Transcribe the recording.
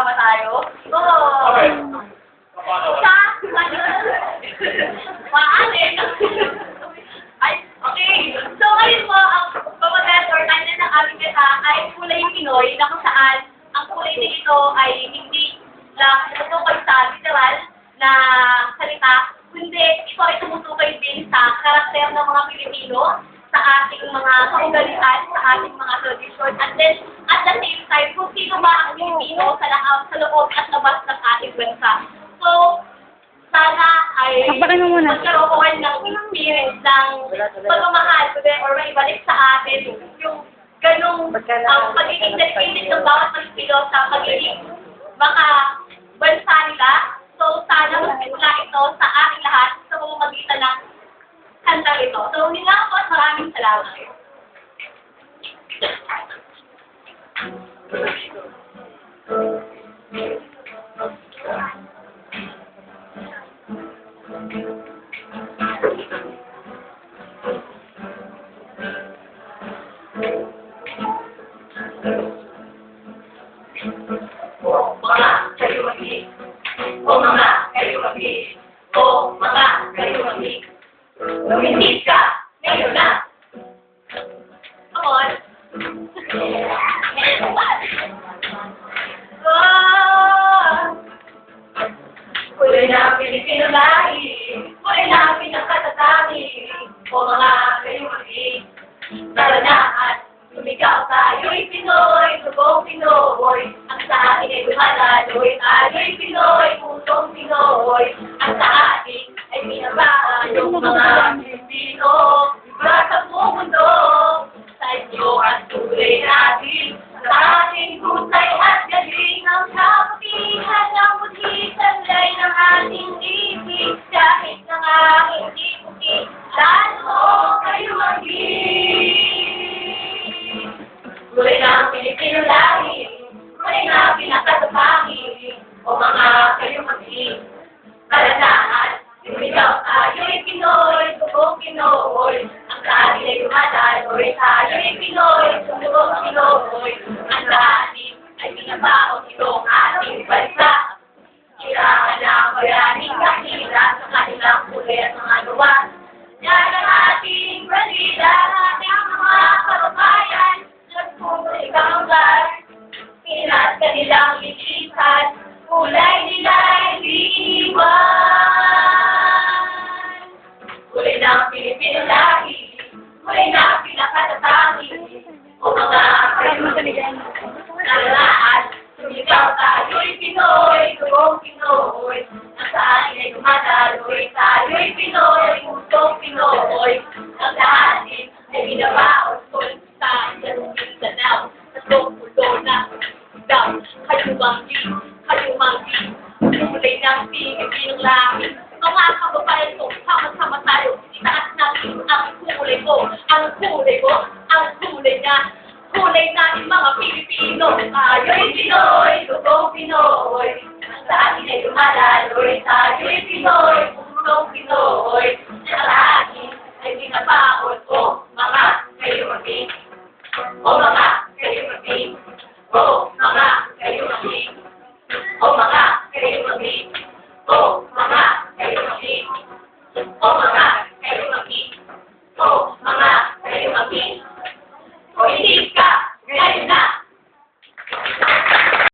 magsama tayo? Oo. Okay. Sa? Maanin. Ay, okay. So, ngayon po, ang pamagat or title ng aming kata ay Kulay Pinoy, na kung saan ang kulay na ito ay hindi lang tumutukoy sa literal na salita, kundi ito ay tumutukoy din sa karakter ng mga Pilipino, sa ating mga kaugalian, sa ating mga tradisyon, and then at the same time, kung sino ba ang Pilipino sa loob at labas ng ating bansa. So, sana ay magkaroon ko ng experience ng pagmamahal or maibalik sa atin yung ganong ang pagiging dedicated ng bawat Pilipino sa pagiging bansa nila. So, sana magsimula ito sa ating lahat sa pamamagitan ng kantang ito. So, hindi lang po, maraming salamat. Oh, mga kayuwagi. Oh, mga kayuwagi. Oh, mga kayuwagi. Luminis ka, ngayon na. Come on. Kulay na Pilipino lahi, kulay na pinakatatami. O mga kayuwagi, tara na at lumigaw tayo'y Pinoy, tugong Pinoy. Ang sa atin ay dumadaloy, tayo'y Pinoy, pusong Pinoy. Ang sa atin ay pinabaan yung mga Pilipino. Iba sa buong mundo, sa inyo at tulay natin. Sa ating husay at galing ang kapatihan ng buti, sanday ng ating isip. Kahit na nga hindi puti, lalo kayo maging. Kulay ng Pilipino lahi, kulay na pinakatabangin. O mga kayo maging, kalanaan. Lumigaw tayo'y Pinoy, tugong Pinoy. Ang atin ay dumadaloy, tayo'y Pinoy, tugong Pinoy. Ang atin ay binabaon itong ating bansa. Kailangan ng bayaning kakila sa kanilang kulay at mga gawa. Yan ang ating bandila, ating mga kababayan. Nagpupulik ang bar, pinat kanilang litisan, kulay nila'y liwan. Kulay ng Pilipino lahi, kulay na pinakatatangin. O mga kayuwagi, nalaan, sumigaw tayo'y Pinoy, tugong Pinoy. Ang sa atin ay dumadaloy, tayo'y Pinoy, pusong Pinoy. Ang lahatin ay binabaon kung saan ganun Mindanao. Sa puso na daw, kayuwagi, kulay ng Pilipino lahi. Mga kababayan ko, sama-sama tayo, itaas natin ang kulay ko, ang kulay ko, ang kulay na, kulay natin mga Pilipino. Tayo'y Pinoy, tugong Pinoy. Ang sa atin ay dumadaloy, tayo'y Pinoy, pusong Pinoy. Ang atin ay binabaon ko, mga kayuwagi, o mga